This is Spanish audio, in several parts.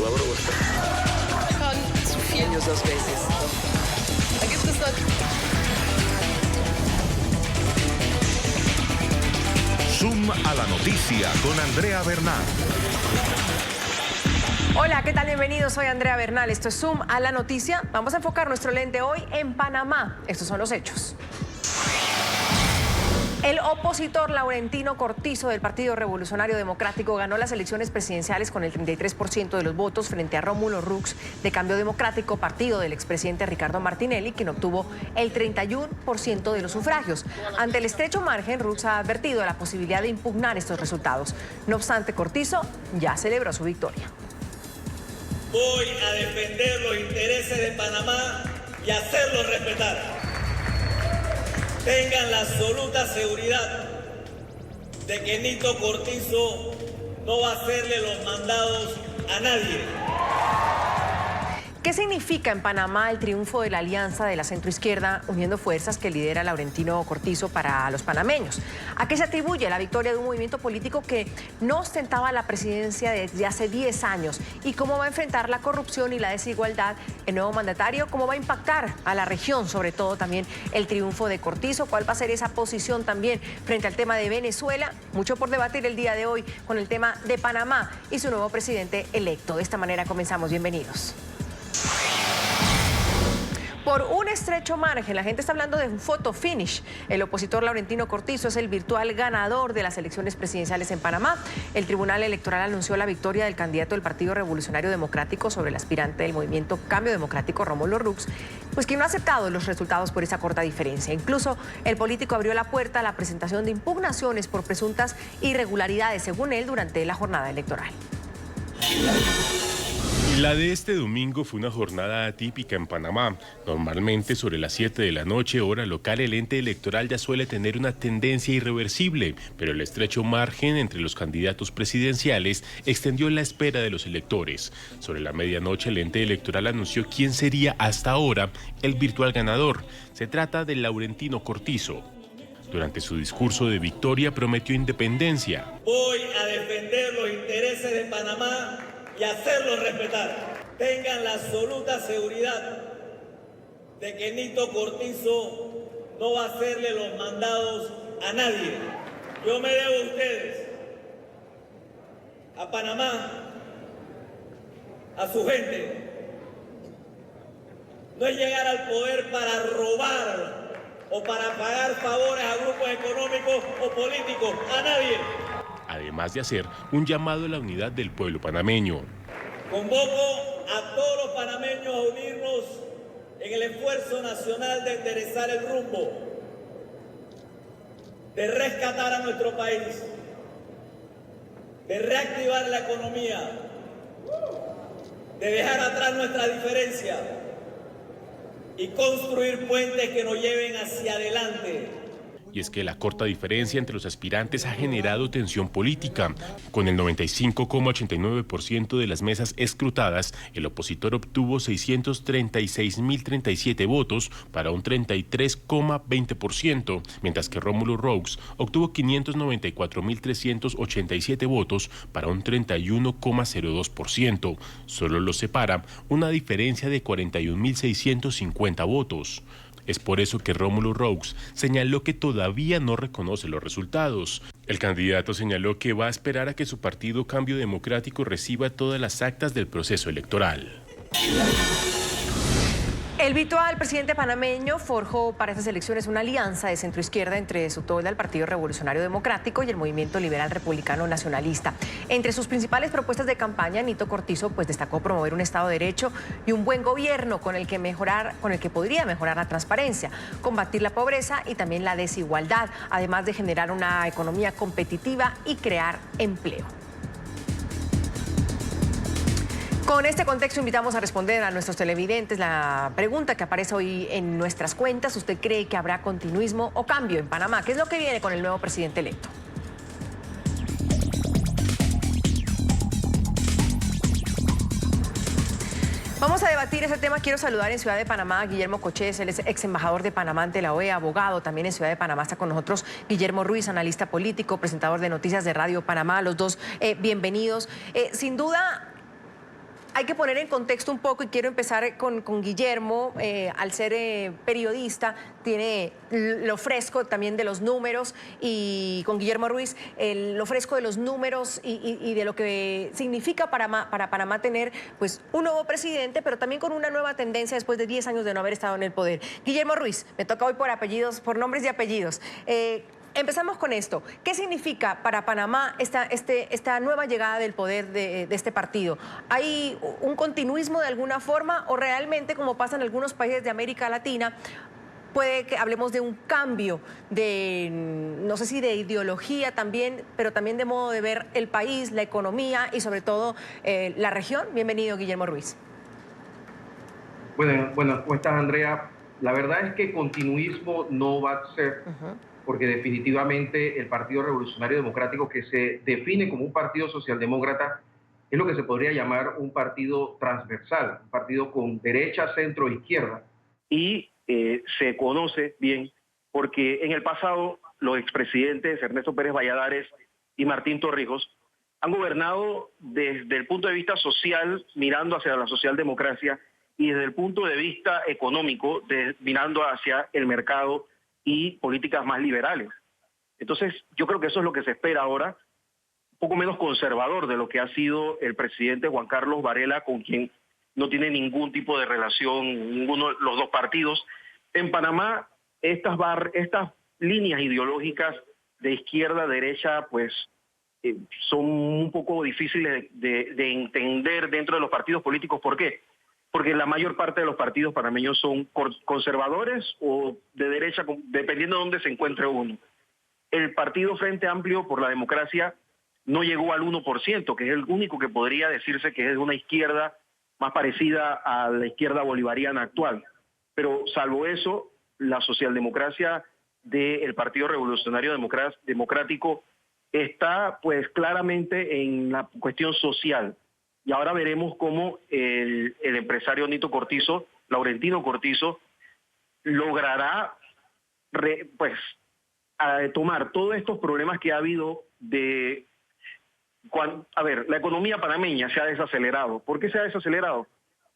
colaboro con usted. Con su fiel. Ellos 2 veces. Da gibt es dort. Zoom a la noticia con Andrea Bernal. Hola, ¿qué tal? Bienvenidos, soy Andrea Bernal. Esto es Zoom a la noticia. Vamos a enfocar nuestro lente hoy en Panamá. Estos son los hechos. El opositor Laurentino Cortizo del Partido Revolucionario Democrático ganó las elecciones presidenciales con el 33% de los votos frente a Rómulo Rux de Cambio Democrático, partido del expresidente Ricardo Martinelli, quien obtuvo el 31% de los sufragios. Ante el estrecho margen, Rux ha advertido la posibilidad de impugnar estos resultados. No obstante, Cortizo ya celebró su victoria. Voy a defender los intereses de Panamá y hacerlos respetar. Tengan la absoluta seguridad de que Nito Cortizo no va a hacerle los mandados a nadie. ¿Qué significa en Panamá el triunfo de la alianza de la centroizquierda uniendo fuerzas que lidera Laurentino Cortizo para los panameños? ¿A qué se atribuye la victoria de un movimiento político que no ostentaba la presidencia desde hace 10 años? ¿Y cómo va a enfrentar la corrupción y la desigualdad el nuevo mandatario? ¿Cómo va a impactar a la región, sobre todo también el triunfo de Cortizo? ¿Cuál va a ser esa posición también frente al tema de Venezuela? Mucho por debatir el día de hoy con el tema de Panamá y su nuevo presidente electo. De esta manera comenzamos. Bienvenidos. Por un estrecho margen, la gente está hablando de un photo finish. El opositor Laurentino Cortizo es el virtual ganador de las elecciones presidenciales en Panamá. El Tribunal Electoral anunció la victoria del candidato del Partido Revolucionario Democrático sobre el aspirante del movimiento Cambio Democrático, Rómulo Rux, pues que no ha aceptado los resultados por esa corta diferencia. Incluso el político abrió la puerta a la presentación de impugnaciones por presuntas irregularidades, según él, durante la jornada electoral. La de este domingo fue una jornada atípica en Panamá. Normalmente sobre las 7 de la noche, hora local, el ente electoral ya suele tener una tendencia irreversible, pero el estrecho margen entre los candidatos presidenciales extendió la espera de los electores. Sobre la medianoche, el ente electoral anunció quién sería hasta ahora el virtual ganador. Se trata de Laurentino Cortizo. Durante su discurso de victoria prometió independencia. Voy a defender los intereses de Panamá y hacerlos respetar. Tengan la absoluta seguridad de que Nito Cortizo no va a hacerle los mandados a nadie. Yo me debo a ustedes, a Panamá, a su gente. No es llegar al poder para robar o para pagar favores a grupos económicos o políticos, a nadie. Además de hacer un llamado a la unidad del pueblo panameño. Convoco a todos los panameños a unirnos en el esfuerzo nacional de enderezar el rumbo, de rescatar a nuestro país, de reactivar la economía, de dejar atrás nuestras diferencias y construir puentes que nos lleven hacia adelante. Y es que la corta diferencia entre los aspirantes ha generado tensión política. Con el 95,89% de las mesas escrutadas, el opositor obtuvo 636.037 votos para un 33,20%, mientras que Rómulo Rux obtuvo 594.387 votos para un 31,02%. Solo los separa una diferencia de 41.650 votos. Es por eso que Rómulo Rux señaló que todavía no reconoce los resultados. El candidato señaló que va a esperar a que su partido Cambio Democrático reciba todas las actas del proceso electoral. El virtual presidente panameño forjó para estas elecciones una alianza de centroizquierda entre su tolda, el Partido Revolucionario Democrático, y el Movimiento Liberal Republicano Nacionalista. Entre sus principales propuestas de campaña, Nito Cortizo destacó promover un Estado de Derecho y un buen gobierno con el que podría mejorar la transparencia, combatir la pobreza y también la desigualdad, además de generar una economía competitiva y crear empleo. Con este contexto invitamos a responder a nuestros televidentes la pregunta que aparece hoy en nuestras cuentas. ¿Usted cree que habrá continuismo o cambio en Panamá? ¿Qué es lo que viene con el nuevo presidente electo? Vamos a debatir ese tema. Quiero saludar en Ciudad de Panamá a Guillermo Cochés, él es ex embajador de Panamá ante la OEA, abogado. También en Ciudad de Panamá está con nosotros Guillermo Ruiz, analista político, presentador de Noticias de Radio Panamá. Los dos bienvenidos. Sin duda, hay que poner en contexto un poco y quiero empezar con Guillermo. Al ser periodista, tiene lo fresco también de los números, y con Guillermo Ruiz, lo fresco de los números y de lo que significa para Panamá tener pues un nuevo presidente, pero también con una nueva tendencia después de 10 años de no haber estado en el poder. Guillermo Ruiz, me toca hoy por apellidos, por nombres y apellidos. Empezamos con esto. ¿Qué significa para Panamá esta nueva llegada del poder de este partido? ¿Hay un continuismo de alguna forma o realmente, como pasa en algunos países de América Latina, puede que hablemos de un cambio de, no sé si de ideología también, pero también de modo de ver el país, la economía y sobre todo la región? Bienvenido, Guillermo Ruiz. Bueno, ¿cómo estás, Andrea? La verdad es que continuismo no va a ser, porque definitivamente el Partido Revolucionario Democrático, que se define como un partido socialdemócrata, es lo que se podría llamar un partido transversal, un partido con derecha, centro e izquierda. Y se conoce bien porque en el pasado los expresidentes Ernesto Pérez Valladares y Martín Torrijos han gobernado desde el punto de vista social, mirando hacia la socialdemocracia, y desde el punto de vista económico, mirando hacia el mercado y políticas más liberales. Entonces, yo creo que eso es lo que se espera ahora, un poco menos conservador de lo que ha sido el presidente Juan Carlos Varela, con quien no tiene ningún tipo de relación ninguno de los dos partidos. En Panamá, estas líneas ideológicas de izquierda a derecha, pues, son un poco difíciles de entender dentro de los partidos políticos. ¿Por qué? Porque la mayor parte de los partidos panameños son conservadores o de derecha, dependiendo de dónde se encuentre uno. El Partido Frente Amplio por la Democracia no llegó al 1%, que es el único que podría decirse que es de una izquierda más parecida a la izquierda bolivariana actual. Pero salvo eso, la socialdemocracia del Partido Revolucionario Democrático está pues claramente en la cuestión social. Y ahora veremos cómo el empresario Nito Cortizo, Laurentino Cortizo, logrará tomar todos estos problemas que ha habido de... la economía panameña se ha desacelerado. ¿Por qué se ha desacelerado?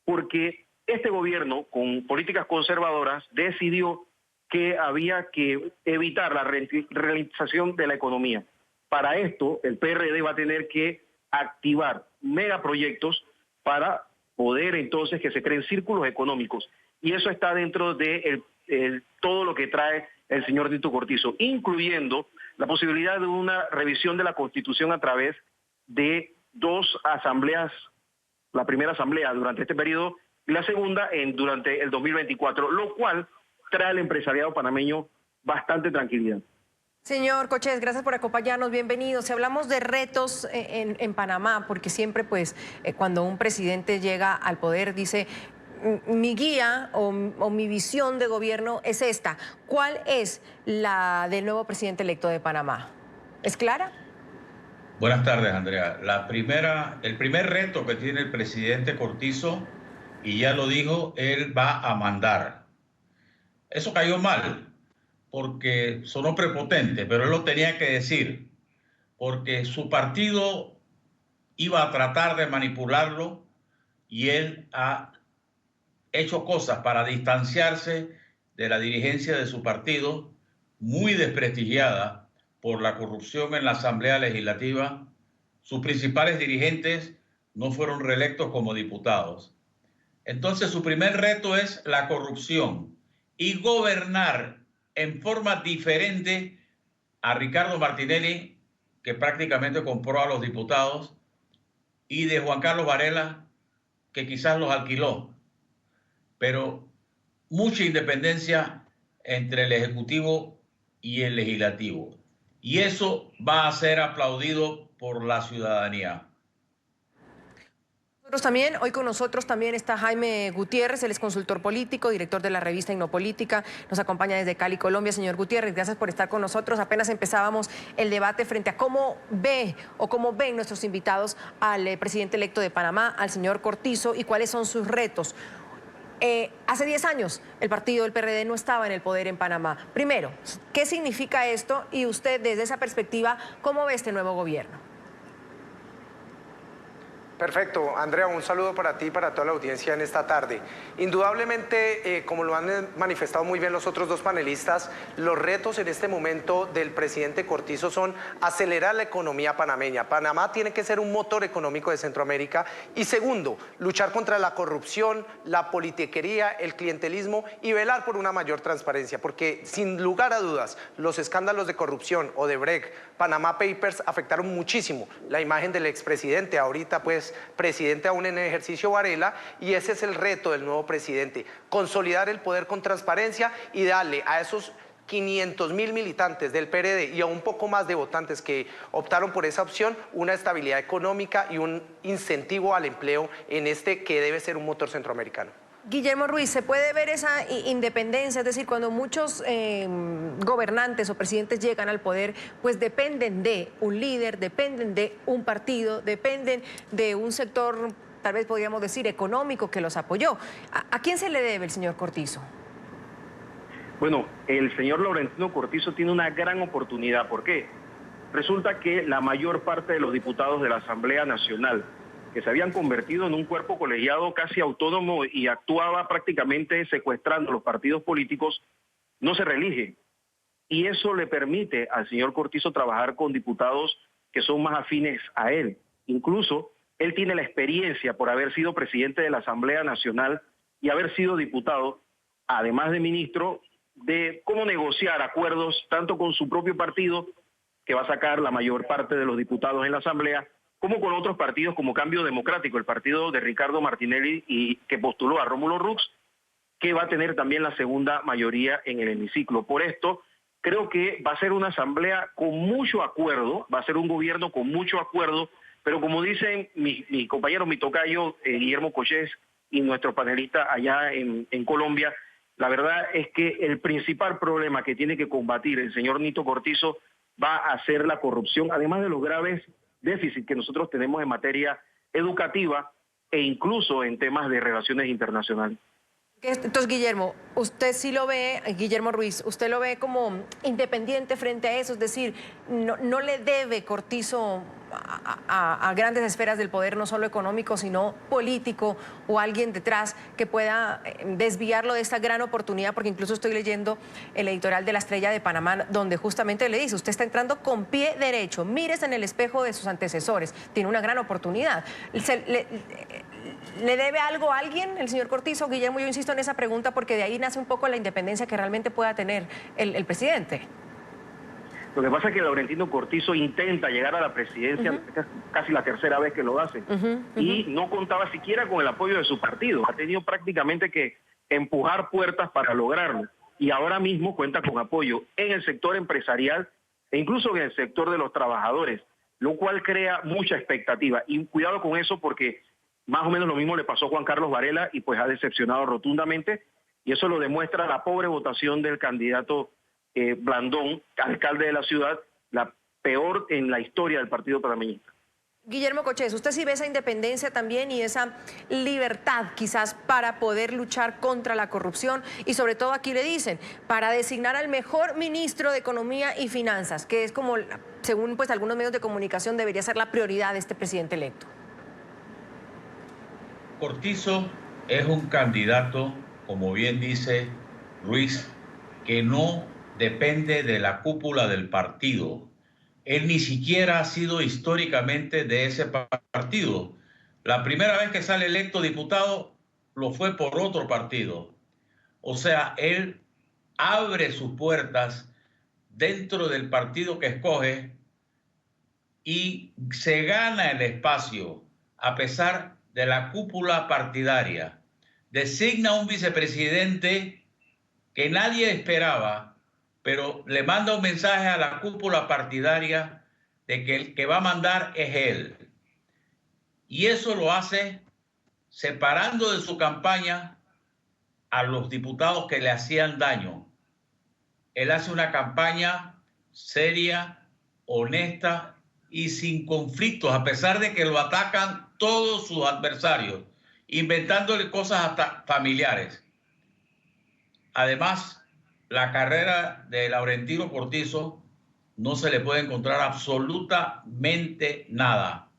Porque este gobierno, con políticas conservadoras, decidió que había que evitar la realización de la economía. Para esto, el PRD va a tener que activar megaproyectos para poder entonces que se creen círculos económicos. Y eso está dentro de todo lo que trae el señor Nito Cortizo, incluyendo la posibilidad de una revisión de la Constitución a través de 2 asambleas, la primera asamblea durante este periodo y la segunda durante el 2024, lo cual trae al empresariado panameño bastante tranquilidad. Señor Cochés, gracias por acompañarnos, bienvenido. Si hablamos de retos en Panamá, porque siempre pues cuando un presidente llega al poder dice mi guía o mi visión de gobierno es esta. ¿Cuál es la del nuevo presidente electo de Panamá? ¿Es clara? Buenas tardes, Andrea. El primer reto que tiene el presidente Cortizo, y ya lo dijo, él va a mandar. Eso cayó mal, porque sonó prepotente, pero él lo tenía que decir, porque su partido iba a tratar de manipularlo y él ha hecho cosas para distanciarse de la dirigencia de su partido, muy desprestigiada por la corrupción en la Asamblea Legislativa. Sus principales dirigentes no fueron reelectos como diputados. Entonces, su primer reto es la corrupción y gobernar en forma diferente a Ricardo Martinelli, que prácticamente compró a los diputados, y de Juan Carlos Varela, que quizás los alquiló. Pero mucha independencia entre el Ejecutivo y el Legislativo. Y eso va a ser aplaudido por la ciudadanía. También, hoy con nosotros también está Jaime Gutiérrez, él es consultor político, director de la revista Innopolítica, nos acompaña desde Cali, Colombia. Señor Gutiérrez, gracias por estar con nosotros. Apenas empezábamos el debate frente a cómo ve o cómo ven nuestros invitados al presidente electo de Panamá, al señor Cortizo, y cuáles son sus retos. Hace 10 años el partido del PRD no estaba en el poder en Panamá. Primero, ¿qué significa esto? Y usted, desde esa perspectiva, ¿cómo ve este nuevo gobierno? Perfecto. Andrea, un saludo para ti y para toda la audiencia en esta tarde. Indudablemente, como lo han manifestado muy bien los otros dos panelistas, los retos en este momento del presidente Cortizo son acelerar la economía panameña. Panamá tiene que ser un motor económico de Centroamérica. Y segundo, luchar contra la corrupción, la politiquería, el clientelismo y velar por una mayor transparencia. Porque sin lugar a dudas, los escándalos de corrupción, Odebrecht, Panama Papers afectaron muchísimo la imagen del expresidente, ahorita pues presidente aún en ejercicio Varela, y ese es el reto del nuevo presidente, consolidar el poder con transparencia y darle a esos 500.000 militantes del PRD y a un poco más de votantes que optaron por esa opción, una estabilidad económica y un incentivo al empleo en este que debe ser un motor centroamericano. Guillermo Ruiz, ¿se puede ver esa independencia? Es decir, cuando muchos gobernantes o presidentes llegan al poder, pues dependen de un líder, dependen de un partido, dependen de un sector, tal vez podríamos decir, económico que los apoyó. ¿A quién se le debe el señor Cortizo? Bueno, el señor Laurentino Cortizo tiene una gran oportunidad. ¿Por qué? Resulta que la mayor parte de los diputados de la Asamblea Nacional, que se habían convertido en un cuerpo colegiado casi autónomo y actuaba prácticamente secuestrando los partidos políticos, no se reelige. Y eso le permite al señor Cortizo trabajar con diputados que son más afines a él. Incluso él tiene la experiencia por haber sido presidente de la Asamblea Nacional y haber sido diputado, además de ministro, de cómo negociar acuerdos tanto con su propio partido, que va a sacar la mayor parte de los diputados en la Asamblea, como con otros partidos como Cambio Democrático, el partido de Ricardo Martinelli y que postuló a Rómulo Rux, que va a tener también la segunda mayoría en el hemiciclo. Por esto, creo que va a ser una asamblea con mucho acuerdo, va a ser un gobierno con mucho acuerdo, pero como dicen mi compañero, mi tocayo, Guillermo Cochés, y nuestro panelista allá en Colombia, la verdad es que el principal problema que tiene que combatir el señor Nito Cortizo va a ser la corrupción, además de los graves déficit que nosotros tenemos en materia educativa e incluso en temas de relaciones internacionales. Entonces, Guillermo, usted sí lo ve, Guillermo Ruiz, usted lo ve como independiente frente a eso, es decir, no le debe Cortizo a grandes esferas del poder, no solo económico, sino político, o alguien detrás que pueda desviarlo de esta gran oportunidad, porque incluso estoy leyendo el editorial de La Estrella de Panamá, donde justamente le dice, usted está entrando con pie derecho, mírese en el espejo de sus antecesores, tiene una gran oportunidad. ¿Le debe algo a alguien el señor Cortizo? Guillermo, yo insisto en esa pregunta porque de ahí nace un poco la independencia que realmente pueda tener el presidente. Lo que pasa es que Laurentino Cortizo intenta llegar a la presidencia, casi la tercera vez que lo hace, y no contaba siquiera con el apoyo de su partido. Ha tenido prácticamente que empujar puertas para lograrlo. Y ahora mismo cuenta con apoyo en el sector empresarial e incluso en el sector de los trabajadores, lo cual crea mucha expectativa. Y cuidado con eso porque más o menos lo mismo le pasó a Juan Carlos Varela y pues ha decepcionado rotundamente, y eso lo demuestra la pobre votación del candidato Blandón, alcalde de la ciudad, la peor en la historia del partido panameñista. Guillermo Cochés, ¿usted sí ve esa independencia también y esa libertad quizás para poder luchar contra la corrupción? Y sobre todo aquí le dicen, para designar al mejor ministro de Economía y Finanzas, que es como, según pues algunos medios de comunicación, debería ser la prioridad de este presidente electo. Cortizo es un candidato, como bien dice Ruiz, que no depende de la cúpula del partido. Él ni siquiera ha sido históricamente de ese partido. La primera vez que sale electo diputado lo fue por otro partido. O sea, él abre sus puertas dentro del partido que escoge y se gana el espacio a pesar de la cúpula partidaria. Designa un vicepresidente que nadie esperaba, pero le manda un mensaje a la cúpula partidaria de que el que va a mandar es él. Y eso lo hace separando de su campaña a los diputados que le hacían daño. Él hace una campaña seria, honesta y sin conflictos, a pesar de que lo atacan todos sus adversarios, inventándole cosas hasta familiares. Además, la carrera de Laurentino Cortizo no se le puede encontrar absolutamente nada.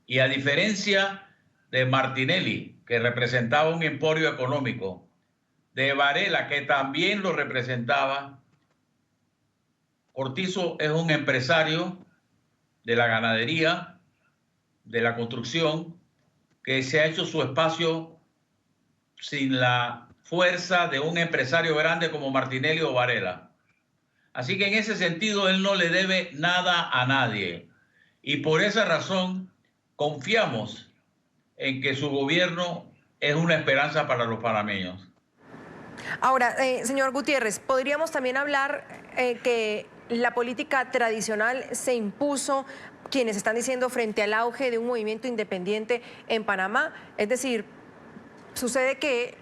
Y a diferencia de Martinelli, que representaba un emporio económico, de Varela, que también lo representaba, Cortizo es un empresario de la ganadería, de la construcción, que se ha hecho su espacio sin la fuerza de un empresario grande como Martinelli o Varela. Así que en ese sentido él no le debe nada a nadie. Y por esa razón confiamos en que su gobierno es una esperanza para los panameños. Ahora, señor Gutiérrez, podríamos también hablar que la política tradicional se impuso, quienes están diciendo, frente al auge de un movimiento independiente en Panamá. Es decir, sucede que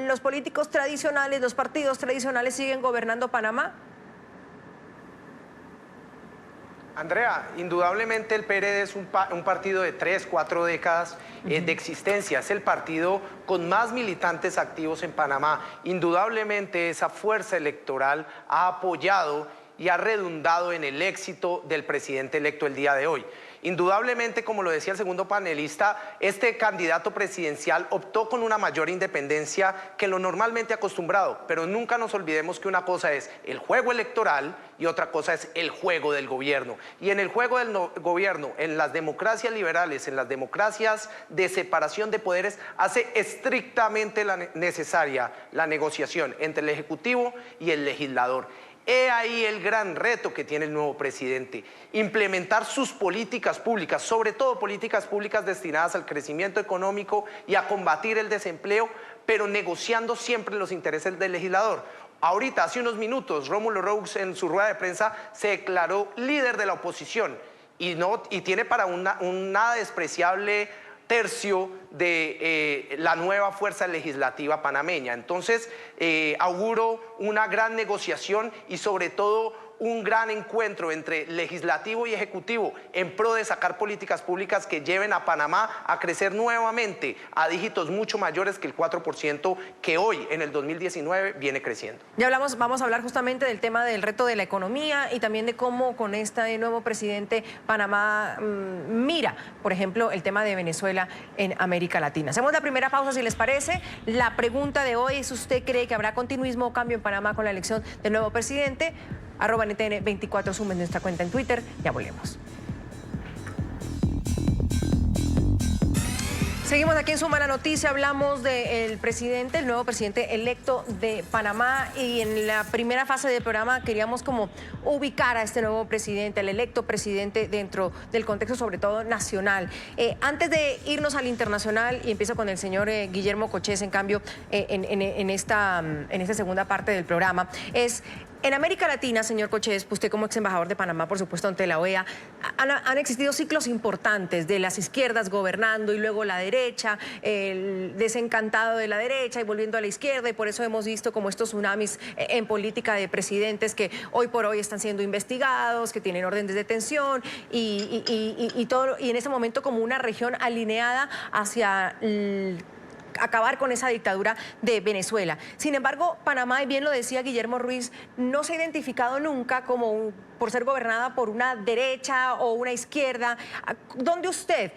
los políticos tradicionales, los partidos tradicionales siguen gobernando Panamá. Andrea, indudablemente el PRD es un partido de 3, 4 décadas de existencia. Es el partido con más militantes activos en Panamá. Indudablemente esa fuerza electoral ha apoyado y ha redundado en el éxito del presidente electo el día de hoy. Indudablemente, como lo decía el segundo panelista, este candidato presidencial optó con una mayor independencia que lo normalmente acostumbrado, pero nunca nos olvidemos que una cosa es el juego electoral y otra cosa es el juego del gobierno. Y en el juego del gobierno, en las democracias liberales, en las democracias de separación de poderes, hace estrictamente necesaria la negociación entre el Ejecutivo y el legislador. He ahí el gran reto que tiene el nuevo presidente: implementar sus políticas públicas, sobre todo políticas públicas destinadas al crecimiento económico y a combatir el desempleo, pero negociando siempre los intereses del legislador. Ahorita, hace unos minutos, Rómulo Roux en su rueda de prensa se declaró líder de la oposición y tiene para un nada despreciable tercio de la nueva fuerza legislativa panameña. Entonces, auguro una gran negociación y sobre todo un gran encuentro entre legislativo y ejecutivo en pro de sacar políticas públicas que lleven a Panamá a crecer nuevamente a dígitos mucho mayores que el 4% que hoy, en el 2019, viene creciendo. Ya vamos a hablar justamente del tema del reto de la economía y también de cómo con este nuevo presidente Panamá mira, por ejemplo, el tema de Venezuela en América Latina. Hacemos la primera pausa, si les parece. La pregunta de hoy es: ¿usted cree que habrá continuismo o cambio en Panamá con la elección del nuevo presidente? @NTN24 Zoom en nuestra cuenta en Twitter. Ya volvemos. Seguimos aquí en Suma la Noticia, hablamos del presidente, el nuevo presidente electo de Panamá, y en la primera fase del programa queríamos como ubicar a este nuevo presidente, al electo presidente, dentro del contexto sobre todo nacional. Antes de irnos al internacional, y empiezo con el señor Guillermo Cochés, en cambio, en esta segunda parte del programa, en América Latina, señor Cochés, usted como ex embajador de Panamá, por supuesto, ante la OEA, han existido ciclos importantes de las izquierdas gobernando y luego la derecha, el desencantado de la derecha y volviendo a la izquierda, y por eso hemos visto como estos tsunamis en política de presidentes que hoy por hoy están siendo investigados, que tienen orden de detención y todo, y en ese momento como una región alineada hacia acabar con esa dictadura de Venezuela. Sin embargo, Panamá, y bien lo decía Guillermo Ruiz, no se ha identificado nunca por ser gobernada por una derecha o una izquierda. ¿Dónde usted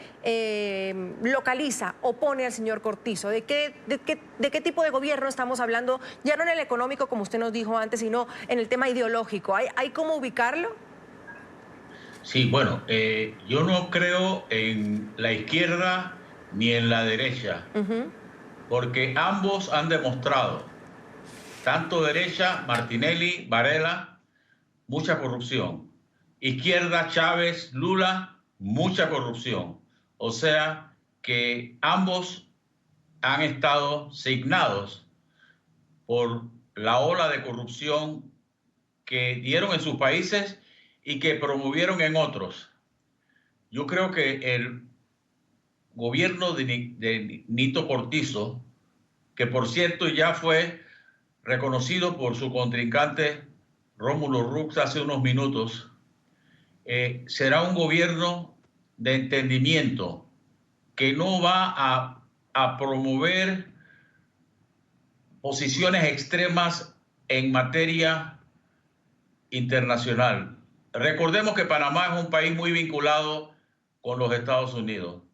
localiza o pone al señor Cortizo? ¿De qué tipo de gobierno estamos hablando? Ya no en el económico, como usted nos dijo antes, sino en el tema ideológico. ¿Hay cómo ubicarlo? Sí, bueno, yo no creo en la izquierda ni en la derecha. Porque ambos han demostrado, tanto derecha, Martinelli, Varela, mucha corrupción. Izquierda, Chávez, Lula, mucha corrupción. O sea que ambos han estado signados por la ola de corrupción que dieron en sus países y que promovieron en otros. Yo creo que el gobierno de Nito Cortizo, que por cierto ya fue reconocido por su contrincante Rómulo Roux hace unos minutos, será un gobierno de entendimiento que no va a promover posiciones extremas en materia internacional. Recordemos que Panamá es un país muy vinculado con los Estados Unidos.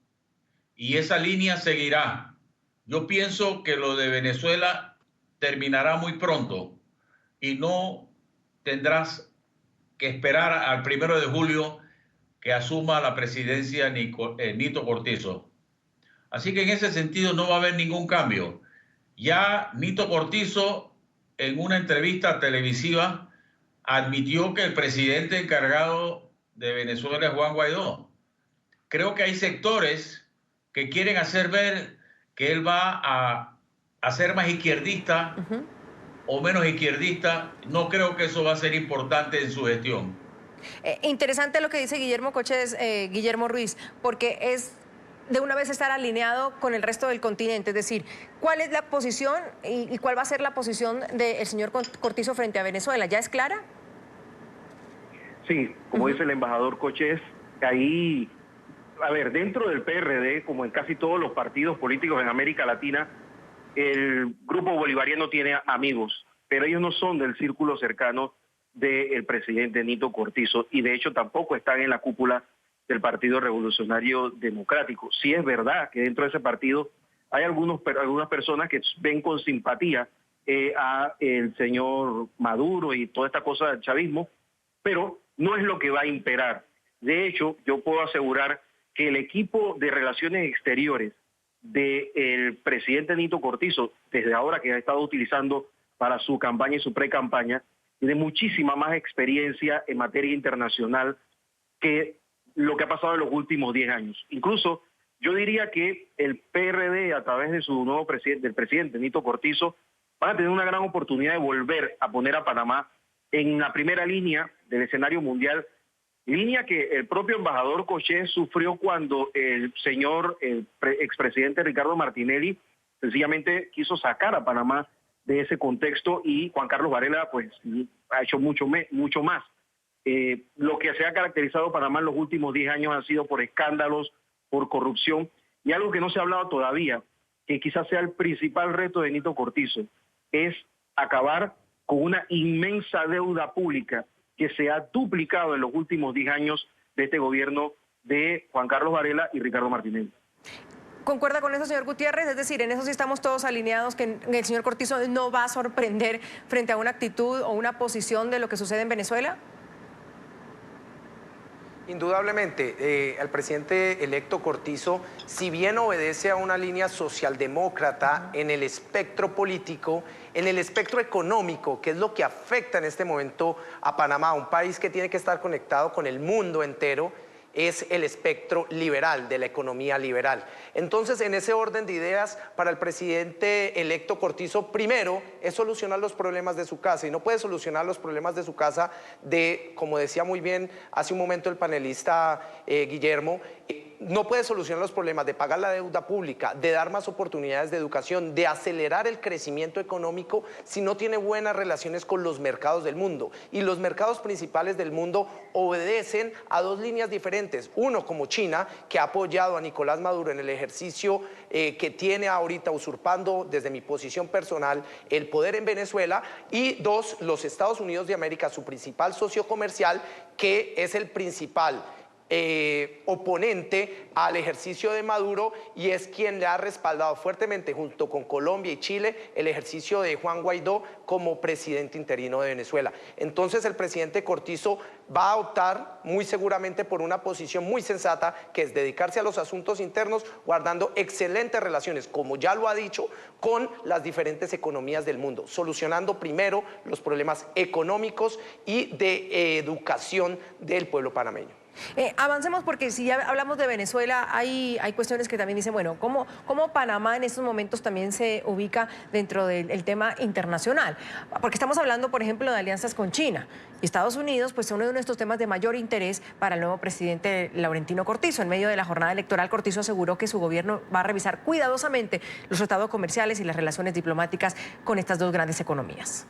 Y esa línea seguirá. Yo pienso que lo de Venezuela terminará muy pronto y no tendrás que esperar al 1 de julio que asuma la presidencia Nito Cortizo. Así que en ese sentido no va a haber ningún cambio. Ya Nito Cortizo, en una entrevista televisiva, admitió que el presidente encargado de Venezuela es Juan Guaidó. Creo que hay sectores que quieren hacer ver que él va a ser más izquierdista o menos izquierdista. No creo que eso va a ser importante en su gestión. Interesante lo que dice Guillermo Ruiz, porque es de una vez estar alineado con el resto del continente, es decir, ¿cuál es la posición y cuál va a ser la posición del señor Cortizo frente a Venezuela? ¿Ya es clara? Sí, como dice el embajador Cochés, ahí, a ver, dentro del PRD, como en casi todos los partidos políticos en América Latina, el grupo bolivariano tiene amigos, pero ellos no son del círculo cercano del presidente Nito Cortizo y de hecho tampoco están en la cúpula del Partido Revolucionario Democrático. Sí es verdad que dentro de ese partido hay algunas personas que ven con simpatía a el señor Maduro y toda esta cosa del chavismo, pero no es lo que va a imperar. De hecho, yo puedo asegurar que el equipo de relaciones exteriores del presidente Nito Cortizo, desde ahora que ha estado utilizando para su campaña y su pre-campaña, tiene muchísima más experiencia en materia internacional que lo que ha pasado en los últimos 10 años. Incluso yo diría que el PRD, a través de su nuevo presidente, del presidente Nito Cortizo, van a tener una gran oportunidad de volver a poner a Panamá en la primera línea del escenario mundial, línea que el propio embajador Cochés sufrió cuando el expresidente Ricardo Martinelli sencillamente quiso sacar a Panamá de ese contexto y Juan Carlos Varela pues ha hecho mucho más. Lo que se ha caracterizado Panamá en los últimos 10 años ha sido por escándalos, por corrupción y algo que no se ha hablado todavía, que quizás sea el principal reto de Nito Cortizo, es acabar con una inmensa deuda pública que se ha duplicado en los últimos 10 años de este gobierno de Juan Carlos Varela y Ricardo Martinelli. ¿Concuerda con eso, señor Gutiérrez? Es decir, en eso sí estamos todos alineados, que el señor Cortizo no va a sorprender frente a una actitud o una posición de lo que sucede en Venezuela. Indudablemente, el presidente electo Cortizo, si bien obedece a una línea socialdemócrata en el espectro político, en el espectro económico, que es lo que afecta en este momento a Panamá, un país que tiene que estar conectado con el mundo entero, es el espectro liberal, de la economía liberal. Entonces, en ese orden de ideas, para el presidente electo Cortizo, primero es solucionar los problemas de su casa, y no puede solucionar los problemas de su casa como decía muy bien hace un momento el panelista Guillermo, no puede solucionar los problemas de pagar la deuda pública, de dar más oportunidades de educación, de acelerar el crecimiento económico si no tiene buenas relaciones con los mercados del mundo. Y los mercados principales del mundo obedecen a dos líneas diferentes. Uno, como China, que ha apoyado a Nicolás Maduro en el ejercicio que tiene ahorita usurpando, desde mi posición personal, el poder en Venezuela. Y dos, los Estados Unidos de América, su principal socio comercial, que es el principal oponente al ejercicio de Maduro y es quien le ha respaldado fuertemente junto con Colombia y Chile el ejercicio de Juan Guaidó como presidente interino de Venezuela. Entonces el presidente Cortizo va a optar muy seguramente por una posición muy sensata, que es dedicarse a los asuntos internos, guardando excelentes relaciones, como ya lo ha dicho, con las diferentes economías del mundo, solucionando primero los problemas económicos y de educación del pueblo panameño. Avancemos, porque si ya hablamos de Venezuela, hay cuestiones que también dicen, bueno, ¿cómo Panamá en estos momentos también se ubica dentro del tema internacional? Porque estamos hablando, por ejemplo, de alianzas con China y Estados Unidos, pues son uno de nuestros temas de mayor interés para el nuevo presidente Laurentino Cortizo. En medio de la jornada electoral, Cortizo aseguró que su gobierno va a revisar cuidadosamente los tratados comerciales y las relaciones diplomáticas con estas dos grandes economías.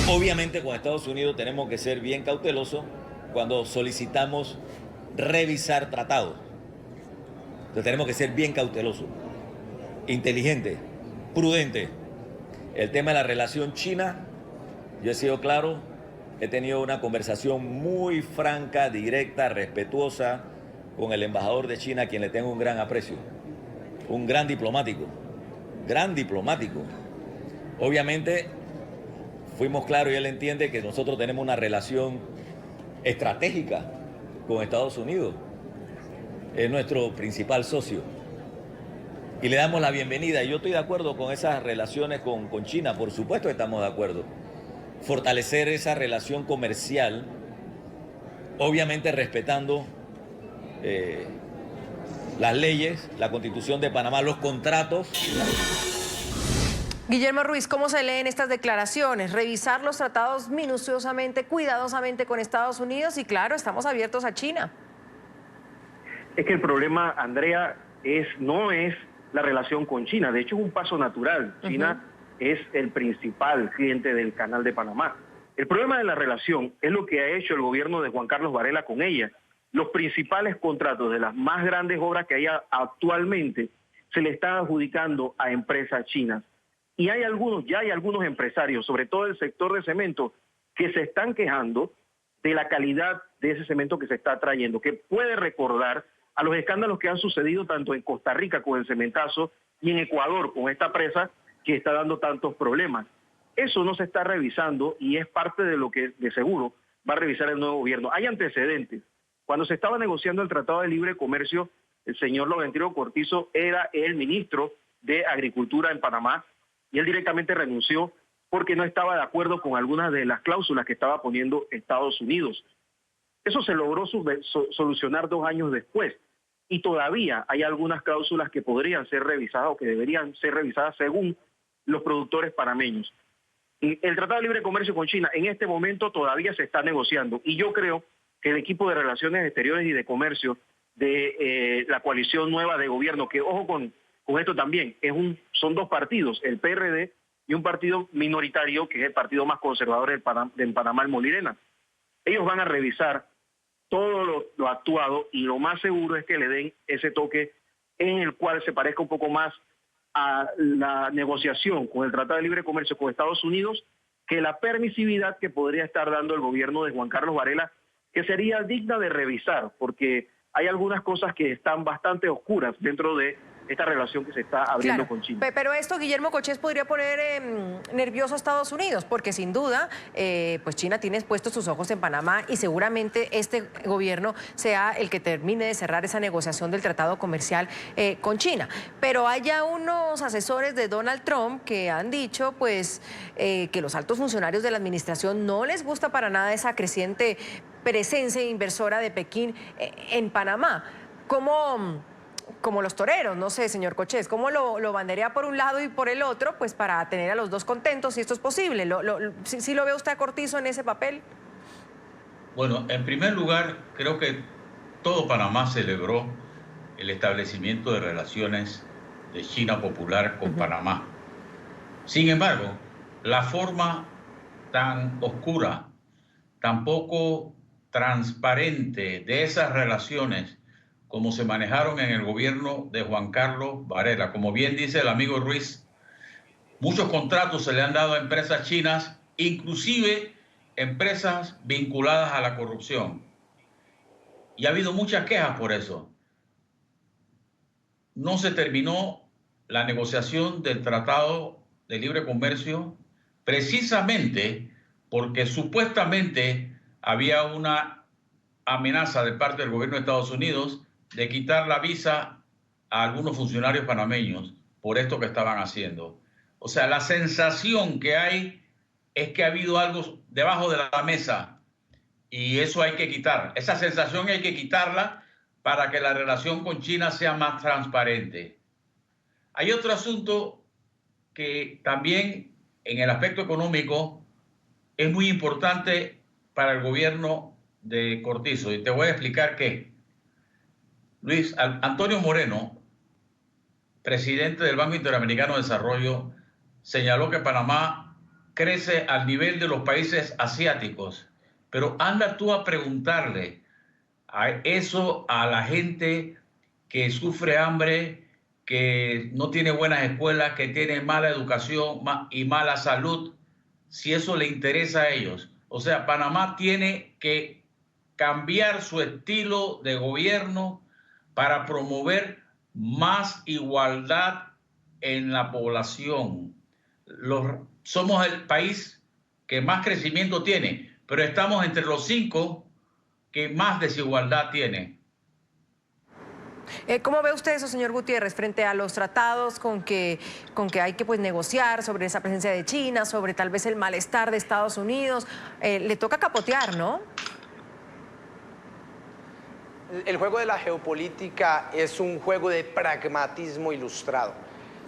Obviamente con Estados Unidos tenemos que ser bien cautelosos cuando solicitamos revisar tratados. Entonces tenemos que ser bien cautelosos, inteligentes, prudentes. El tema de la relación China, yo he sido claro, he tenido una conversación muy franca, directa, respetuosa con el embajador de China, a quien le tengo un gran aprecio. Un gran diplomático. Gran diplomático. Obviamente, fuimos claros y él entiende que nosotros tenemos una relación estratégica con Estados Unidos. Es nuestro principal socio. Y le damos la bienvenida. Y yo estoy de acuerdo con esas relaciones con China, por supuesto que estamos de acuerdo. Fortalecer esa relación comercial, obviamente respetando las leyes, la Constitución de Panamá, los contratos. Guillermo Ruiz, ¿cómo se leen estas declaraciones? Revisar los tratados minuciosamente, cuidadosamente con Estados Unidos y claro, estamos abiertos a China. Es que el problema, Andrea, no es la relación con China. De hecho, es un paso natural. China es el principal cliente del Canal de Panamá. El problema de la relación es lo que ha hecho el gobierno de Juan Carlos Varela con ella. Los principales contratos de las más grandes obras que hay actualmente se le están adjudicando a empresas chinas. Y ya hay algunos empresarios, sobre todo del sector de cemento, que se están quejando de la calidad de ese cemento que se está trayendo, que puede recordar a los escándalos que han sucedido tanto en Costa Rica con el cementazo y en Ecuador con esta presa que está dando tantos problemas. Eso no se está revisando y es parte de lo que de seguro va a revisar el nuevo gobierno. Hay antecedentes. Cuando se estaba negociando el Tratado de Libre Comercio, el señor Laurentino Cortizo era el ministro de Agricultura en Panamá y él directamente renunció porque no estaba de acuerdo con algunas de las cláusulas que estaba poniendo Estados Unidos. Eso se logró solucionar 2 años después y todavía hay algunas cláusulas que podrían ser revisadas o que deberían ser revisadas según los productores panameños. El Tratado de Libre Comercio con China en este momento todavía se está negociando y yo creo que el equipo de Relaciones Exteriores y de Comercio de la coalición nueva de gobierno, que ojo con esto también, son 2 partidos, el PRD y un partido minoritario que es el partido más conservador en Panamá, el Molirena. Ellos van a revisar todo lo actuado y lo más seguro es que le den ese toque en el cual se parezca un poco más a la negociación con el Tratado de Libre Comercio con Estados Unidos que la permisividad que podría estar dando el gobierno de Juan Carlos Varela, que sería digna de revisar, porque hay algunas cosas que están bastante oscuras dentro de esta relación que se está abriendo con China. Pero esto, Guillermo Cochés, podría poner nervioso a Estados Unidos, porque sin duda, pues China tiene puestos sus ojos en Panamá y seguramente este gobierno sea el que termine de cerrar esa negociación del tratado comercial con China. Pero hay ya unos asesores de Donald Trump que han dicho, pues, que los altos funcionarios de la administración no les gusta para nada esa creciente presencia inversora de Pekín en Panamá. Como los toreros, no sé, señor Cochés, ¿cómo lo banderea por un lado y por el otro? Pues para tener a los dos contentos, si esto es posible. ¿Sí lo ve usted a Cortizo en ese papel? Bueno, en primer lugar, creo que todo Panamá celebró el establecimiento de relaciones de China Popular con Panamá. Sin embargo, la forma tan oscura, tan poco transparente de esas relaciones como se manejaron en el gobierno de Juan Carlos Varela. Como bien dice el amigo Ruiz, muchos contratos se le han dado a empresas chinas, inclusive empresas vinculadas a la corrupción. Y ha habido muchas quejas por eso. No se terminó la negociación del Tratado de Libre Comercio precisamente porque supuestamente había una amenaza de parte del gobierno de Estados Unidos de quitar la visa a algunos funcionarios panameños por esto que estaban haciendo. O sea, la sensación que hay es que ha habido algo debajo de la mesa y eso hay que quitar. Esa sensación hay que quitarla para que la relación con China sea más transparente. Hay otro asunto que también en el aspecto económico es muy importante para el gobierno de Cortizo y te voy a explicar qué. Luis, Antonio Moreno, presidente del Banco Interamericano de Desarrollo, señaló que Panamá crece al nivel de los países asiáticos. Pero anda tú a preguntarle eso a la gente que sufre hambre, que no tiene buenas escuelas, que tiene mala educación y mala salud, si eso le interesa a ellos. O sea, Panamá tiene que cambiar su estilo de gobierno para promover más igualdad en la población. Somos el país que más crecimiento tiene, pero estamos entre los 5 que más desigualdad tiene. ¿Cómo ve usted eso, señor Gutiérrez, frente a los tratados con que hay que pues, negociar sobre esa presencia de China, sobre tal vez el malestar de Estados Unidos? Le toca capotear, ¿no? El juego de la geopolítica es un juego de pragmatismo ilustrado.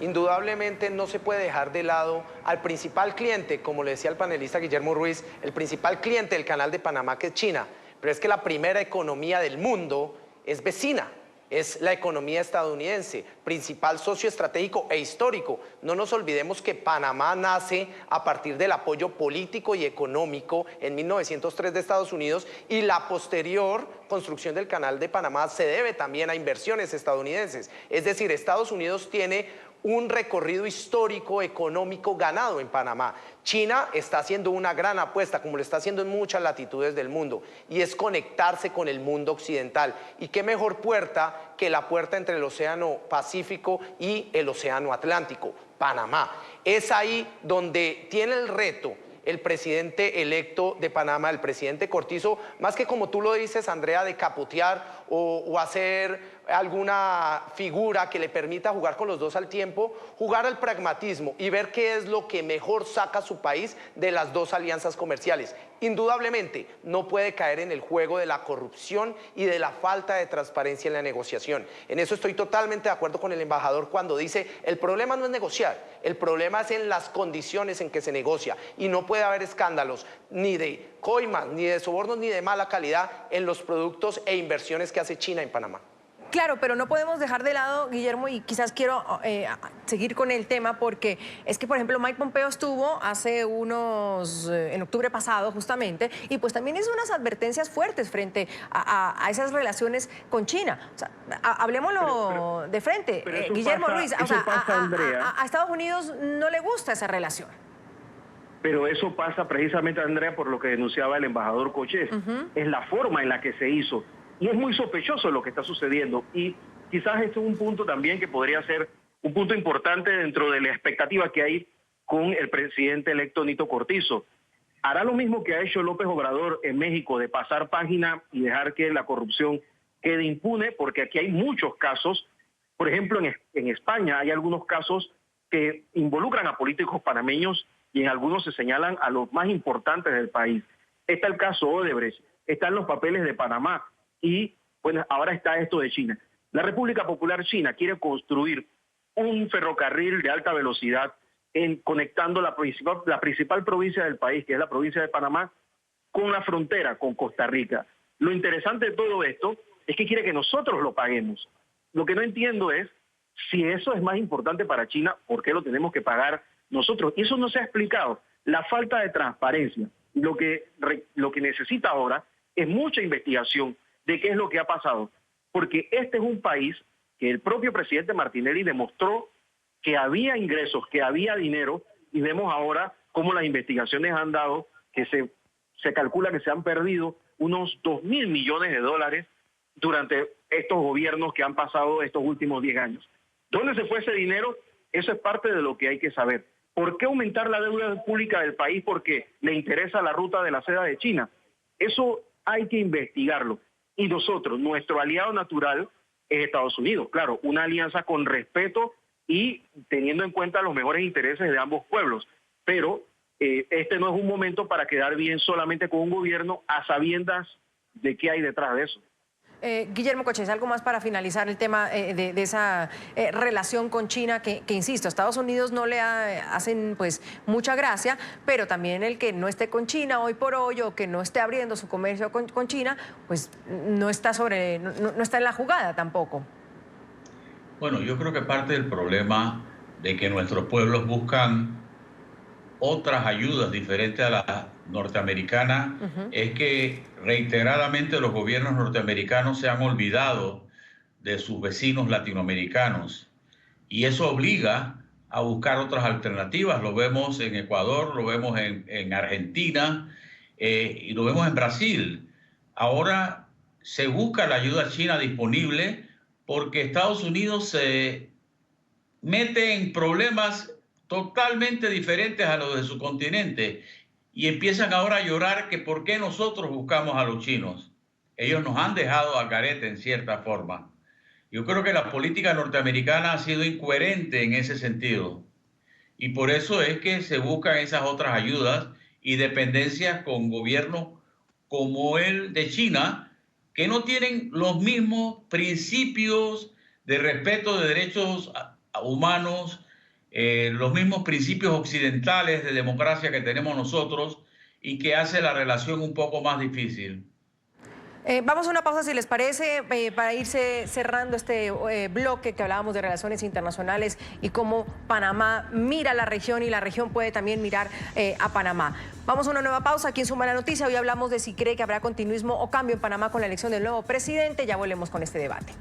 Indudablemente no se puede dejar de lado al principal cliente, como le decía el panelista Guillermo Ruiz, el principal cliente del Canal de Panamá, que es China. Pero es que la primera economía del mundo es vecina. Es la economía estadounidense, principal socio estratégico e histórico. No nos olvidemos que Panamá nace a partir del apoyo político y económico en 1903 de Estados Unidos, y la posterior construcción del Canal de Panamá se debe también a inversiones estadounidenses. Es decir, Estados Unidos tiene un recorrido histórico económico ganado en Panamá. China está haciendo una gran apuesta, como lo está haciendo en muchas latitudes del mundo, y es conectarse con el mundo occidental. Y qué mejor puerta que la puerta entre el Océano Pacífico y el Océano Atlántico, Panamá. Es ahí donde tiene el reto el presidente electo de Panamá, el presidente Cortizo, más que, como tú lo dices, Andrea, de capotear o hacer alguna figura que le permita jugar con los dos al tiempo, jugar al pragmatismo y ver qué es lo que mejor saca a su país de las dos alianzas comerciales. Indudablemente no puede caer en el juego de la corrupción y de la falta de transparencia en la negociación. En eso estoy totalmente de acuerdo con el embajador cuando dice: el problema no es negociar, el problema es en las condiciones en que se negocia, y no puede haber escándalos ni de coimas, ni de sobornos, ni de mala calidad en los productos e inversiones que hace China en Panamá. Claro, pero no podemos dejar de lado, Guillermo, y quizás quiero seguir con el tema, porque es que, por ejemplo, Mike Pompeo estuvo hace en octubre pasado justamente, y pues también hizo unas advertencias fuertes frente a esas relaciones con China. O sea, hablemoslo de frente, Guillermo Ruiz. O sea, a Estados Unidos no le gusta esa relación. Pero eso pasa precisamente, Andrea, por lo que denunciaba el embajador Cochés. Es la forma en la que se hizo. Y es muy sospechoso lo que está sucediendo. Y quizás este es un punto también que podría ser un punto importante dentro de la expectativa que hay con el presidente electo Nito Cortizo. Hará lo mismo que ha hecho López Obrador en México, de pasar página y dejar que la corrupción quede impune, porque aquí hay muchos casos. Por ejemplo, en España hay algunos casos que involucran a políticos panameños, y en algunos se señalan a los más importantes del país. Está el caso Odebrecht, están los papeles de Panamá, y bueno, ahora está esto de China. La República Popular China quiere construir un ferrocarril de alta velocidad conectando la principal provincia del país, que es la provincia de Panamá, con la frontera con Costa Rica. Lo interesante de todo esto es que quiere que nosotros lo paguemos. Lo que no entiendo es, si eso es más importante para China, ¿por qué lo tenemos que pagar nosotros? Y eso no se ha explicado. La falta de transparencia. Lo que necesita ahora es mucha investigación de qué es lo que ha pasado. Porque este es un país que el propio presidente Martinelli demostró que había ingresos, que había dinero, y vemos ahora cómo las investigaciones han dado que se calcula que se han perdido unos 2.000 millones de dólares durante estos gobiernos que han pasado estos últimos 10 años. ¿Dónde se fue ese dinero? Eso es parte de lo que hay que saber. ¿Por qué aumentar la deuda pública del país? Porque le interesa la ruta de la seda de China. Eso hay que investigarlo. Y nosotros, nuestro aliado natural es Estados Unidos. Claro, una alianza con respeto y teniendo en cuenta los mejores intereses de ambos pueblos. Pero este no es un momento para quedar bien solamente con un gobierno a sabiendas de qué hay detrás de eso. Guillermo Cochés, algo más para finalizar el tema de esa relación con China que, insisto, a Estados Unidos no le hacen pues mucha gracia, pero también el que no esté con China hoy por hoy, o que no esté abriendo su comercio con China, pues no está no está en la jugada tampoco. Bueno, yo creo que parte del problema de que nuestros pueblos buscan otras ayudas diferentes a la norteamericana es que reiteradamente los gobiernos norteamericanos se han olvidado de sus vecinos latinoamericanos, y eso obliga a buscar otras alternativas. Lo vemos en Ecuador, lo vemos en Argentina, y lo vemos en Brasil. Ahora se busca la ayuda china disponible porque Estados Unidos se mete en problemas totalmente diferentes a los de su continente y empiezan ahora a llorar que por qué nosotros buscamos a los chinos. Ellos nos han dejado al garete en cierta forma. Yo creo que la política norteamericana ha sido incoherente en ese sentido y por eso es que se buscan esas otras ayudas y dependencias con gobiernos como el de China, que no tienen los mismos principios de respeto de derechos humanos, los mismos principios occidentales de democracia que tenemos nosotros y que hace la relación un poco más difícil. Vamos a una pausa, si les parece, para irse cerrando este bloque que hablábamos de relaciones internacionales y cómo Panamá mira la región y la región puede también mirar a Panamá. Vamos a una nueva pausa aquí en Suma la Noticia. Hoy hablamos de si cree que habrá continuismo o cambio en Panamá con la elección del nuevo presidente. Ya volvemos con este debate.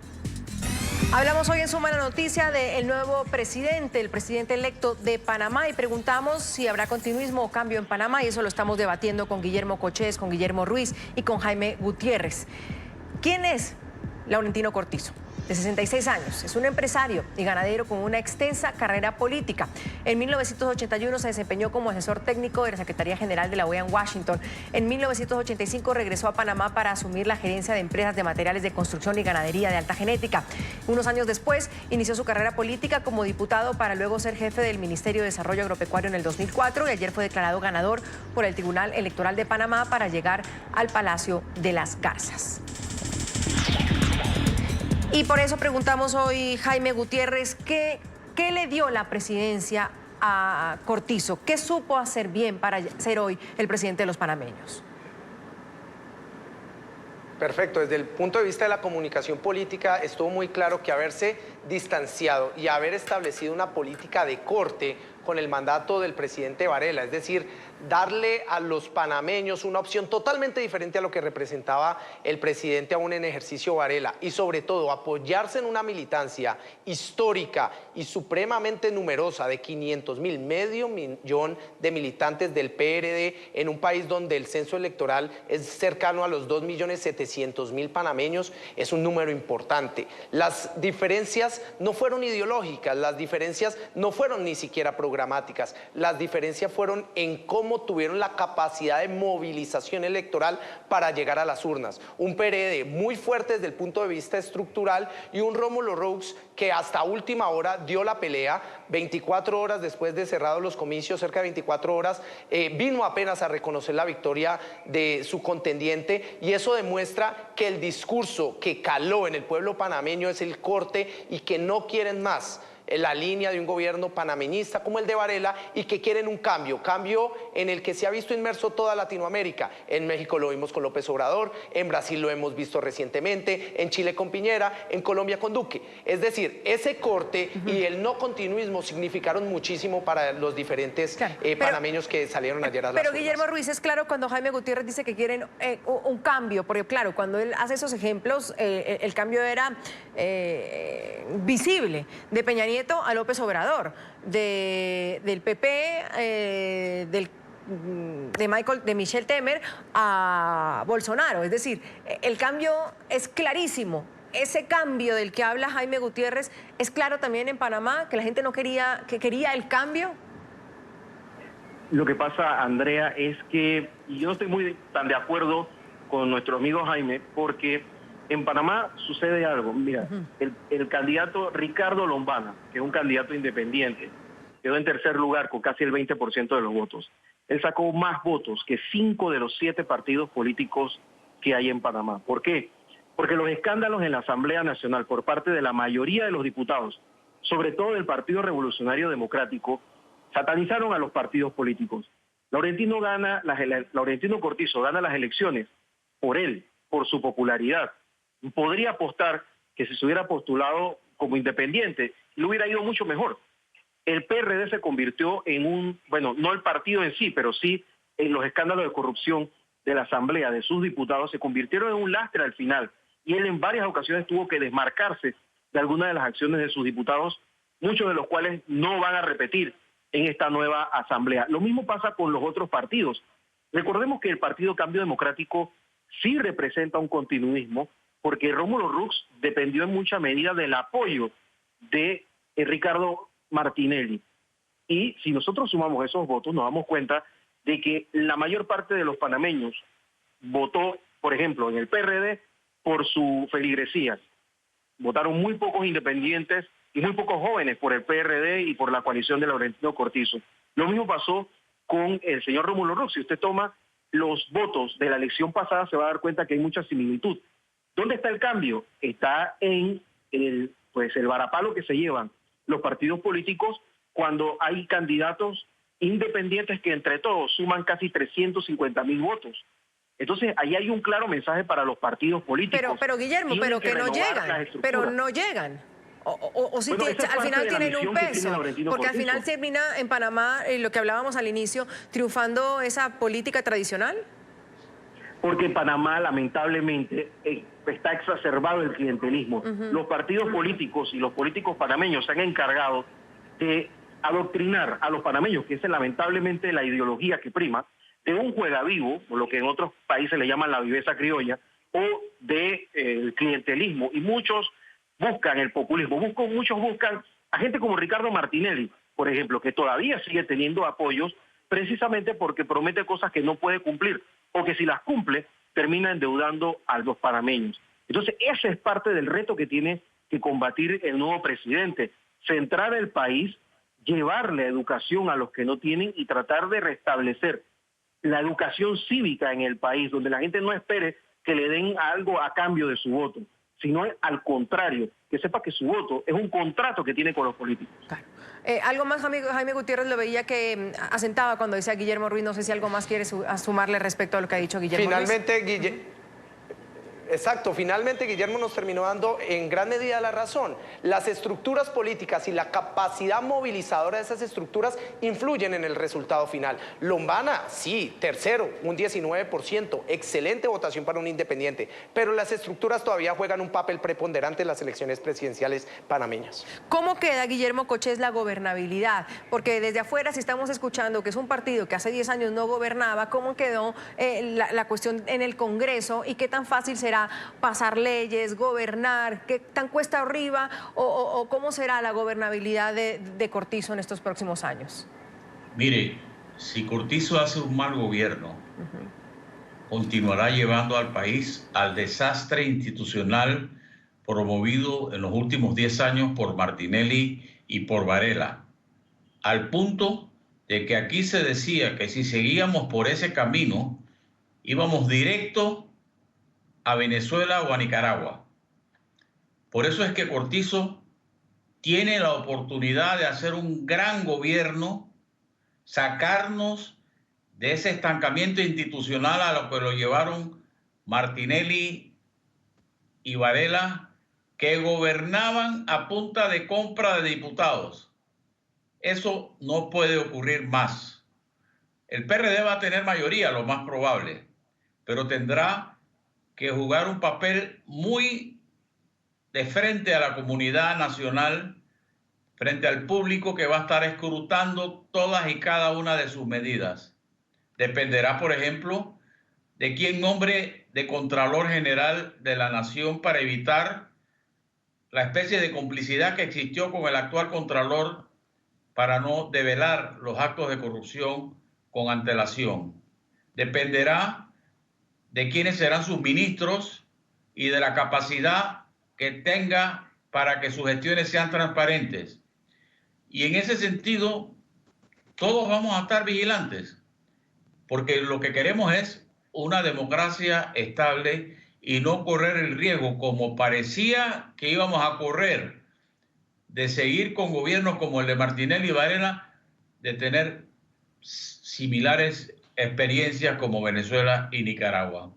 Hablamos hoy en Suma la Noticia del nuevo presidente, el presidente electo de Panamá, y preguntamos si habrá continuismo o cambio en Panamá, y eso lo estamos debatiendo con Guillermo Cochés, con Guillermo Ruiz y con Jaime Gutiérrez. ¿Quién es Laurentino Cortizo? De 66 años, es un empresario y ganadero con una extensa carrera política. En 1981 se desempeñó como asesor técnico de la Secretaría General de la OEA en Washington. En 1985 regresó a Panamá para asumir la gerencia de empresas de materiales de construcción y ganadería de alta genética. Unos años después inició su carrera política como diputado para luego ser jefe del Ministerio de Desarrollo Agropecuario en el 2004 y ayer fue declarado ganador por el Tribunal Electoral de Panamá para llegar al Palacio de las Garzas. Y por eso preguntamos hoy, Jaime Gutiérrez, ¿qué le dio la presidencia a Cortizo? ¿Qué supo hacer bien para ser hoy el presidente de los panameños? Perfecto, desde el punto de vista de la comunicación política estuvo muy claro que haberse distanciado y haber establecido una política de corte con el mandato del presidente Varela, es decir, darle a los panameños una opción totalmente diferente a lo que representaba el presidente aún en ejercicio Varela y sobre todo apoyarse en una militancia histórica y supremamente numerosa de 500.000, medio millón de militantes del PRD en un país donde el censo electoral es cercano a los 2.700.000 panameños, es un número importante. Las diferencias no fueron ideológicas, las diferencias no fueron ni siquiera programáticas, las diferencias fueron en cómo tuvieron la capacidad de movilización electoral para llegar a las urnas. Un PRD muy fuerte desde el punto de vista estructural y un Rómulo Rux que hasta última hora dio la pelea, 24 horas después de cerrados los comicios, cerca de 24 horas, vino apenas a reconocer la victoria de su contendiente y eso demuestra que el discurso que caló en el pueblo panameño es el corte y que no quieren más la línea de un gobierno panameñista como el de Varela y que quieren un cambio en el que se ha visto inmerso toda Latinoamérica. En México lo vimos con López Obrador, en Brasil lo hemos visto recientemente, en Chile con Piñera, en Colombia con Duque. Es decir, ese corte y el no continuismo significaron muchísimo para los diferentes panameños que salieron ayer a las urnas. Pero Guillermo Ruiz, es claro cuando Jaime Gutiérrez dice que quieren un cambio, porque claro, cuando él hace esos ejemplos, el cambio era visible, de Peña Nieto a López Obrador, del PP, de Michel Temer a Bolsonaro. Es decir, el cambio es clarísimo. Ese cambio del que habla Jaime Gutiérrez es claro también en Panamá, que la gente no quería, que quería el cambio. Lo que pasa, Andrea, es que y yo no estoy tan de acuerdo con nuestro amigo Jaime, porque en Panamá sucede algo. Mira, el candidato Ricardo Lombana, que es un candidato independiente, quedó en tercer lugar con casi el 20% de los votos. Él sacó más votos que 5 de los 7 partidos políticos que hay en Panamá. ¿Por qué? Porque los escándalos en la Asamblea Nacional por parte de la mayoría de los diputados, sobre todo del Partido Revolucionario Democrático, satanizaron a los partidos políticos. Laurentino Cortizo gana las elecciones por él, por su popularidad. Podría apostar que si se hubiera postulado como independiente, le hubiera ido mucho mejor. El PRD se convirtió en no el partido en sí, pero sí en los escándalos de corrupción de la Asamblea, de sus diputados, se convirtieron en un lastre al final. Y él en varias ocasiones tuvo que desmarcarse de algunas de las acciones de sus diputados, muchos de los cuales no van a repetir en esta nueva Asamblea. Lo mismo pasa con los otros partidos. Recordemos que el Partido Cambio Democrático sí representa un continuismo, porque Rómulo Rux dependió en mucha medida del apoyo de Ricardo Martinelli. Y si nosotros sumamos esos votos, nos damos cuenta de que la mayor parte de los panameños votó, por ejemplo, en el PRD por su feligresía. Votaron muy pocos independientes y muy pocos jóvenes por el PRD y por la coalición de Laurentino Cortizo. Lo mismo pasó con el señor Rómulo Rux. Si usted toma los votos de la elección pasada, se va a dar cuenta que hay mucha similitud. ¿Dónde está el cambio? Está en el varapalo que se llevan los partidos políticos cuando hay candidatos independientes que entre todos suman casi 350.000 votos. Entonces, ahí hay un claro mensaje para los partidos políticos. Pero Guillermo, pero que no llegan, pero no llegan. O si Bueno, al final tienen un peso, porque al Cortizo. final termina en Panamá, lo que hablábamos al inicio, triunfando esa política tradicional. Porque en Panamá, lamentablemente, está exacerbado el clientelismo. Los partidos políticos y los políticos panameños se han encargado de adoctrinar a los panameños, que es lamentablemente la ideología que prima, de un juegavivo, o lo que en otros países le llaman la viveza criolla, o de clientelismo. Y muchos buscan el populismo. Muchos buscan a gente como Ricardo Martinelli, por ejemplo, que todavía sigue teniendo apoyos precisamente porque promete cosas que no puede cumplir, o que si las cumple, termina endeudando a los panameños. Entonces, ese es parte del reto que tiene que combatir el nuevo presidente. Centrar el país, llevarle educación a los que no tienen y tratar de restablecer la educación cívica en el país, donde la gente no espere que le den algo a cambio de su voto, sino al contrario, que sepa que su voto es un contrato que tiene con los políticos. Claro. Algo más, Jaime Gutiérrez, lo veía que asentaba cuando decía Guillermo Ruiz. No sé si algo más quiere sumarle respecto a lo que ha dicho Guillermo Ruiz. Finalmente Guillermo nos terminó dando en gran medida la razón. Las estructuras políticas y la capacidad movilizadora de esas estructuras influyen en el resultado final. Lombana, sí, tercero, un 19%, excelente votación para un independiente, pero las estructuras todavía juegan un papel preponderante en las elecciones presidenciales panameñas. ¿Cómo queda, Guillermo Cochés, la gobernabilidad? Porque desde afuera, si estamos escuchando que es un partido que hace 10 años no gobernaba, ¿cómo quedó la cuestión en el Congreso y qué tan fácil será pasar leyes, gobernar, qué tan cuesta arriba o cómo será la gobernabilidad de Cortizo en estos próximos años? Mire, si Cortizo hace un mal gobierno, continuará llevando al país al desastre institucional promovido en los últimos 10 años por Martinelli y por Varela, al punto de que aquí se decía que si seguíamos por ese camino, íbamos directo a Venezuela o a Nicaragua. Por eso es que Cortizo tiene la oportunidad de hacer un gran gobierno, sacarnos de ese estancamiento institucional a lo que lo llevaron Martinelli y Varela, que gobernaban a punta de compra de diputados. Eso no puede ocurrir más. El PRD va a tener mayoría, lo más probable, pero tendrá que jugar un papel muy de frente a la comunidad nacional, frente al público que va a estar escrutando todas y cada una de sus medidas. Dependerá, por ejemplo, de quién nombre de Contralor General de la Nación para evitar la especie de complicidad que existió con el actual Contralor para no develar los actos de corrupción con antelación. Dependerá de quiénes serán sus ministros y de la capacidad que tenga para que sus gestiones sean transparentes. Y en ese sentido, todos vamos a estar vigilantes, porque lo que queremos es una democracia estable y no correr el riesgo, como parecía que íbamos a correr, de seguir con gobiernos como el de Martinelli y Varela, de tener similares experiencias como Venezuela y Nicaragua.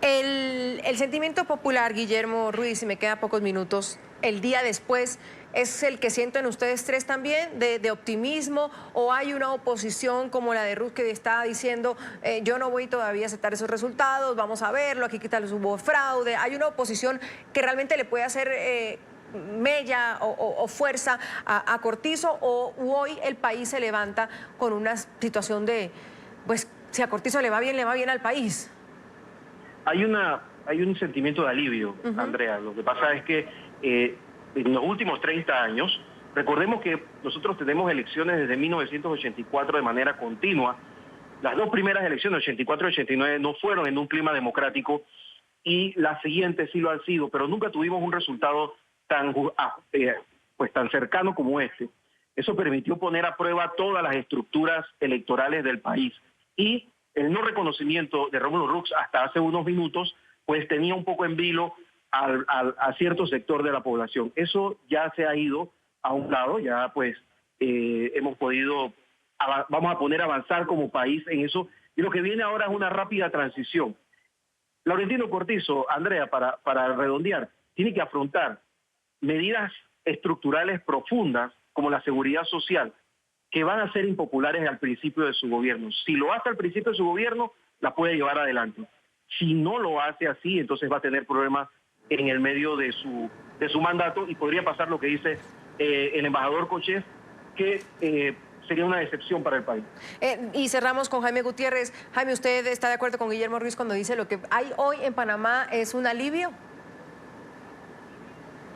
El sentimiento popular, Guillermo Ruiz, si me quedan pocos minutos, el día después, ¿es el que sienten ustedes tres también, de optimismo? ¿O hay una oposición como la de Ruz que está diciendo, yo no voy todavía a aceptar esos resultados, vamos a verlo, aquí quizás hubo fraude? ¿Hay una oposición que realmente le puede hacer mella o fuerza a Cortizo? ¿O hoy el país se levanta con una situación de, pues, Si a Cortizo le va bien al país. Hay un sentimiento de alivio, Andrea. Lo que pasa es que en los últimos 30 años, recordemos que nosotros tenemos elecciones desde 1984 de manera continua. Las dos primeras elecciones, 84 y 89, no fueron en un clima democrático y las siguientes sí lo han sido, pero nunca tuvimos un resultado tan cercano como este. Eso permitió poner a prueba todas las estructuras electorales del país. Y el no reconocimiento de Rómulo Rux hasta hace unos minutos, pues tenía un poco en vilo a cierto sector de la población. Eso ya se ha ido a un lado, ya pues hemos podido, vamos a poner a avanzar como país en eso. Y lo que viene ahora es una rápida transición. Laurentino Cortizo, Andrea, para redondear, tiene que afrontar medidas estructurales profundas como la seguridad social, que van a ser impopulares al principio de su gobierno. Si lo hace al principio de su gobierno, la puede llevar adelante. Si no lo hace así, entonces va a tener problemas en el medio de su mandato y podría pasar lo que dice el embajador Koches, que sería una decepción para el país. Y cerramos con Jaime Gutiérrez. Jaime, ¿usted está de acuerdo con Guillermo Ruiz cuando dice lo que hay hoy en Panamá es un alivio?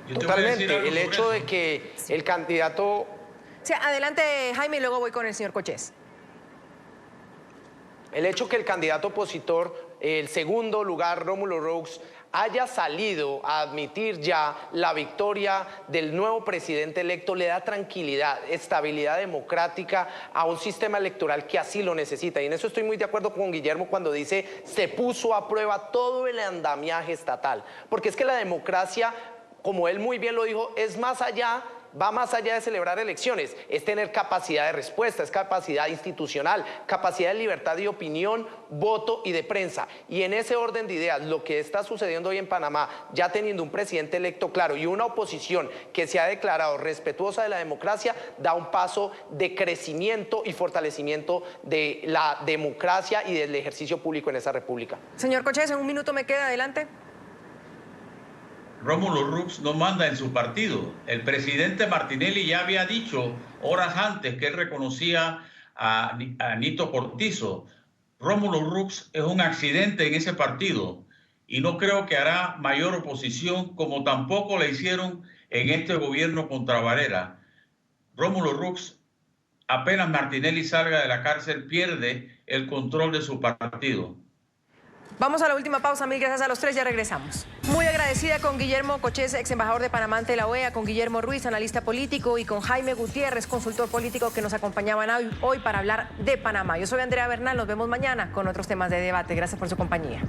Totalmente. El hecho de que el candidato... Sí, adelante, Jaime, y luego voy con el señor Koches. El hecho que el candidato opositor, el segundo lugar, Rómulo Rux, haya salido a admitir ya la victoria del nuevo presidente electo le da tranquilidad, estabilidad democrática a un sistema electoral que así lo necesita. Y en eso estoy muy de acuerdo con Guillermo cuando dice se puso a prueba todo el andamiaje estatal. Porque es que la democracia, como él muy bien lo dijo, es más allá, va más allá de celebrar elecciones, es tener capacidad de respuesta, es capacidad institucional, capacidad de libertad de opinión, voto y de prensa. Y en ese orden de ideas, lo que está sucediendo hoy en Panamá, ya teniendo un presidente electo claro y una oposición que se ha declarado respetuosa de la democracia, da un paso de crecimiento y fortalecimiento de la democracia y del ejercicio público en esa república. Señor Koches, en un minuto me queda, adelante. Rómulo Rux no manda en su partido. El presidente Martinelli ya había dicho horas antes que él reconocía a Nito Cortizo. Rómulo Rux es un accidente en ese partido y no creo que hará mayor oposición como tampoco le hicieron en este gobierno contra Varela. Rómulo Rux, apenas Martinelli salga de la cárcel, pierde el control de su partido. Vamos a la última pausa. Mil gracias a los tres, ya regresamos. Muy agradecida con Guillermo Koches, ex embajador de Panamá ante la OEA, con Guillermo Ruiz, analista político, y con Jaime Gutiérrez, consultor político, que nos acompañaban hoy para hablar de Panamá. Yo soy Andrea Bernal, nos vemos mañana con otros temas de debate. Gracias por su compañía.